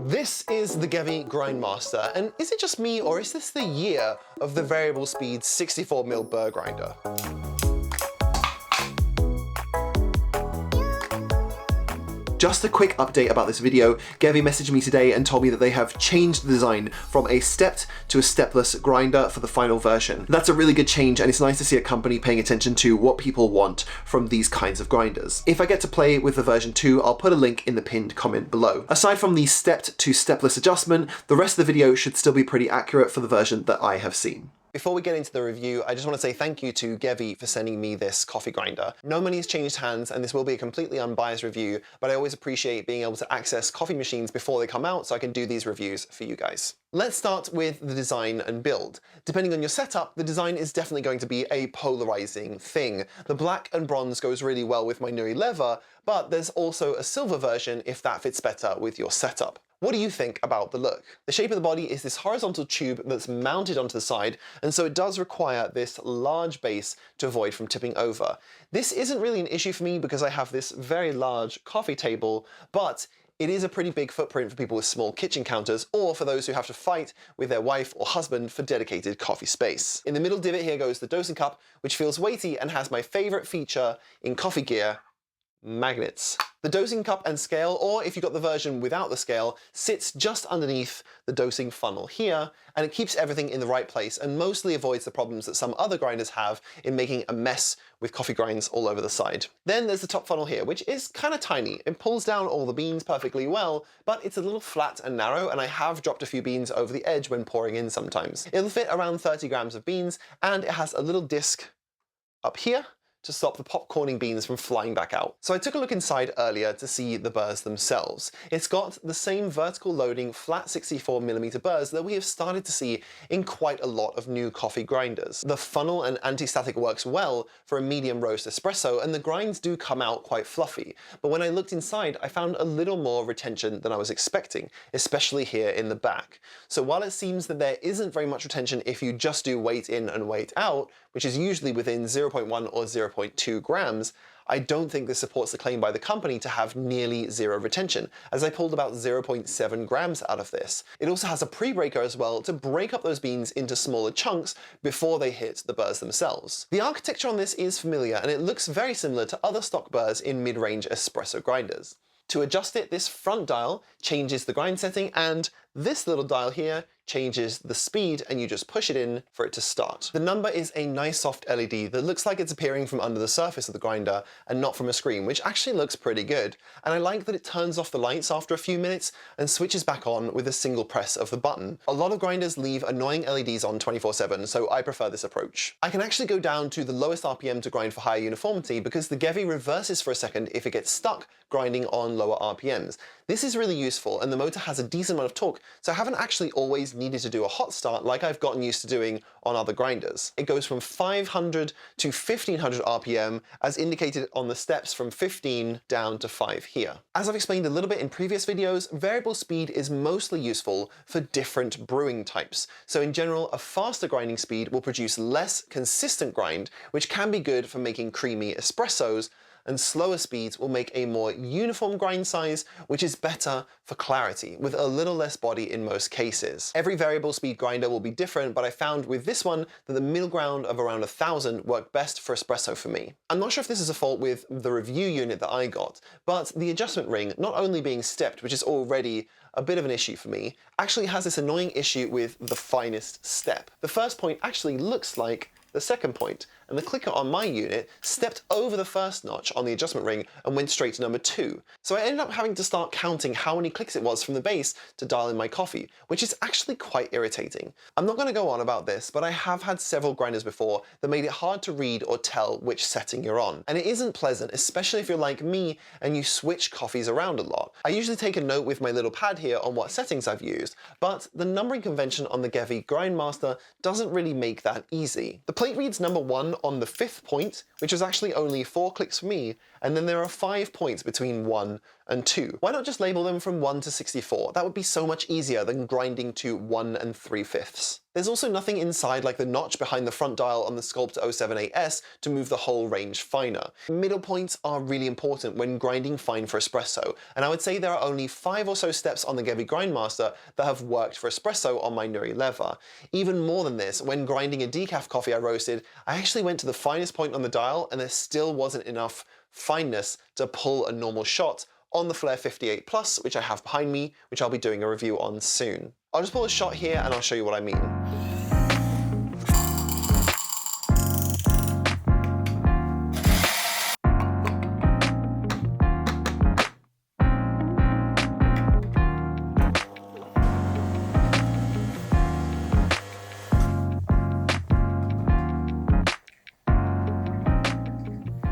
This is the Gevi Grindmaster, and is it just me, or is this the year of the variable speed 64mm burr grinder? Just a quick update about this video. Gevi messaged me today and told me that they have changed the design from a stepped to a stepless grinder for the final version. That's a really good change, and it's nice to see a company paying attention to what people want from these kinds of grinders. If I get to play with the version 2, I'll put a link in the pinned comment below. Aside from the stepped to stepless adjustment, the rest of the video should still be pretty accurate for the version that I have seen. Before we get into the review, I just want to say thank you to Gevi for sending me this coffee grinder. No money has changed hands, and this will be a completely unbiased review, but I always appreciate being able to access coffee machines before they come out so I can do these reviews for you guys. Let's start with the design and build. Depending on your setup, the design is definitely going to be a polarizing thing. The black and bronze goes really well with my Nui leather, but there's also a silver version if that fits better with your setup. What do you think about the look? The shape of the body is this horizontal tube that's mounted onto the side, and so it does require this large base to avoid from tipping over. This isn't really an issue for me because I have this very large coffee table, but it is a pretty big footprint for people with small kitchen counters, or for those who have to fight with their wife or husband for dedicated coffee space. In the middle divot here goes the dosing cup, which feels weighty and has my favorite feature in coffee gear: magnets. The dosing cup and scale, or if you've got the version without the scale, sits just underneath the dosing funnel here, and it keeps everything in the right place and mostly avoids the problems that some other grinders have in making a mess with coffee grinds all over the side. Then there's the top funnel here, which is kind of tiny. It pulls down all the beans perfectly well, but it's a little flat and narrow, and I have dropped a few beans over the edge when pouring in sometimes. It'll fit around 30 grams of beans, and it has a little disc up here to stop the popcorning beans from flying back out. So I took a look inside earlier to see the burrs themselves. It's got the same vertical loading flat 64mm burrs that we have started to see in quite a lot of new coffee grinders. The funnel and anti-static works well for a medium roast espresso, and the grinds do come out quite fluffy. But when I looked inside, I found a little more retention than I was expecting, especially here in the back. So while it seems that there isn't very much retention if you just do weight in and weight out, which is usually within 0.1 or 0.2 grams, I don't think this supports the claim by the company to have nearly zero retention, as I pulled about 0.7 grams out of this. It also has a pre-breaker as well to break up those beans into smaller chunks before they hit the burrs themselves. The architecture on this is familiar, and it looks very similar to other stock burrs in mid-range espresso grinders. To adjust it, this front dial changes the grind setting, and this little dial here changes the speed, and you just push it in for it to start. The number is a nice soft LED that looks like it's appearing from under the surface of the grinder and not from a screen, which actually looks pretty good. And I like that it turns off the lights after a few minutes and switches back on with a single press of the button. A lot of grinders leave annoying LEDs on 24/7, so I prefer this approach. I can actually go down to the lowest RPM to grind for higher uniformity because the Gevi reverses for a second if it gets stuck grinding on lower RPMs. This is really useful, and the motor has a decent amount of torque, so I haven't actually always needed to do a hot start like I've gotten used to doing on other grinders. It goes from 500 to 1500 RPM, as indicated on the steps from 15 down to 5 here. As I've explained a little bit in previous videos, variable speed is mostly useful for different brewing types. So in general, a faster grinding speed will produce less consistent grind, which can be good for making creamy espressos, and slower speeds will make a more uniform grind size, which is better for clarity, with a little less body in most cases. Every variable speed grinder will be different, but I found with this one that the middle ground of around 1000 worked best for espresso for me. I'm not sure if this is a fault with the review unit that I got, but the adjustment ring, not only being stepped, which is already a bit of an issue for me, actually has this annoying issue with the finest step. The first point actually looks like the second point, and the clicker on my unit stepped over the first notch on the adjustment ring and went straight to number 2. So I ended up having to start counting how many clicks it was from the base to dial in my coffee, which is actually quite irritating. I'm not going to go on about this, but I have had several grinders before that made it hard to read or tell which setting you're on. And it isn't pleasant, especially if you're like me and you switch coffees around a lot. I usually take a note with my little pad here on what settings I've used, but the numbering convention on the Gevi Grindmaster doesn't really make that easy. The plate reads number 1 on the 5th point, which is actually only 4 clicks for me, and then there are 5 points between 1 and 2. Why not just label them from 1 to 64? That would be so much easier than grinding to 1 3/5. There's also nothing inside like the notch behind the front dial on the Sculpt 078S to move the whole range finer. Middle points are really important when grinding fine for espresso, and I would say there are only 5 or so steps on the Gevi Grindmaster that have worked for espresso on my Nuri lever. Even more than this, when grinding a decaf coffee I roasted, I actually went to the finest point on the dial and there still wasn't enough fineness to pull a normal shot on the Flair 58 Plus, which I have behind me, which I'll be doing a review on soon. I'll just pull a shot here and I'll show you what I mean.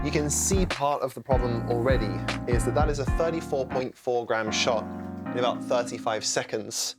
You can see part of the problem already is that is a 34.4 gram shot in about 35 seconds.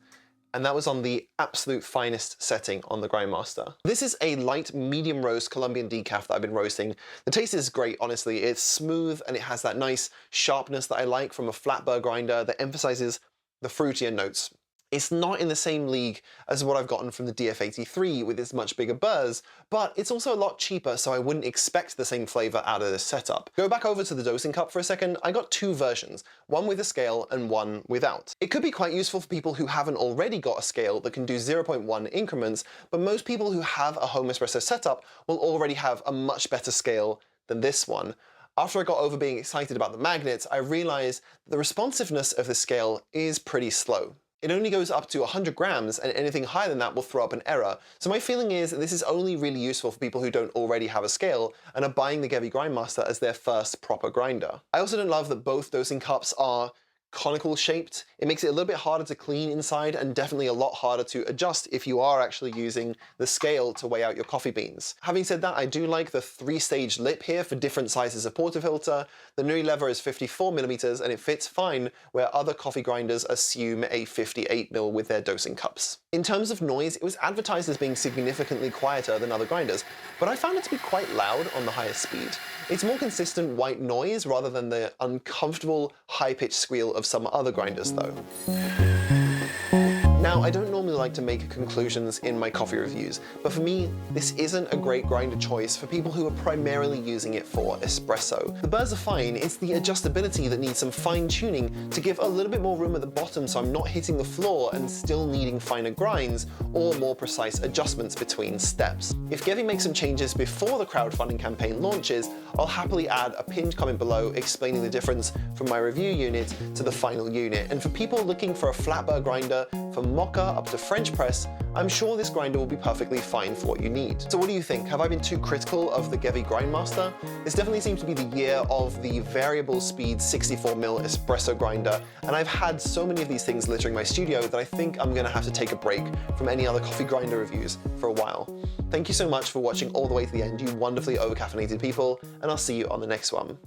And that was on the absolute finest setting on the Grindmaster. This is a light medium roast Colombian decaf that I've been roasting. The taste is great, honestly. It's smooth and it has that nice sharpness that I like from a flat burr grinder that emphasizes the fruitier notes. It's not in the same league as what I've gotten from the DF83 with its much bigger burrs, but it's also a lot cheaper, so I wouldn't expect the same flavor out of this setup. Go back over to the dosing cup for a second. I got 2 versions, one with a scale and one without. It could be quite useful for people who haven't already got a scale that can do 0.1 increments, but most people who have a home espresso setup will already have a much better scale than this one. After I got over being excited about the magnets, I realized that the responsiveness of the scale is pretty slow. It only goes up to 100 grams, and anything higher than that will throw up an error. So my feeling is that this is only really useful for people who don't already have a scale and are buying the Gevi Grindmaster as their first proper grinder. I also don't love that both dosing cups are conical shaped. It makes it a little bit harder to clean inside and definitely a lot harder to adjust if you are actually using the scale to weigh out your coffee beans. Having said that, I do like the 3-stage lip here for different sizes of portafilter. The Nuri lever is 54mm and it fits fine where other coffee grinders assume a 58mm with their dosing cups. In terms of noise, it was advertised as being significantly quieter than other grinders, but I found it to be quite loud on the highest speed. It's more consistent white noise rather than the uncomfortable high-pitched squeal of some other grinders though. Now, I don't normally like to make conclusions in my coffee reviews, but for me, this isn't a great grinder choice for people who are primarily using it for espresso. The burrs are fine, it's the adjustability that needs some fine-tuning to give a little bit more room at the bottom so I'm not hitting the floor and still needing finer grinds or more precise adjustments between steps. If Gevi makes some changes before the crowdfunding campaign launches, I'll happily add a pinned comment below explaining the difference from my review unit to the final unit. And for people looking for a flat burr grinder from mocha up to French press, I'm sure this grinder will be perfectly fine for what you need. So what do you think? Have I been too critical of the Gevi Grindmaster? This definitely seems to be the year of the variable speed 64mm espresso grinder, and I've had so many of these things littering my studio that I think I'm gonna have to take a break from any other coffee grinder reviews for a while. Thank you so much for watching all the way to the end, you wonderfully overcaffeinated people, and I'll see you on the next one.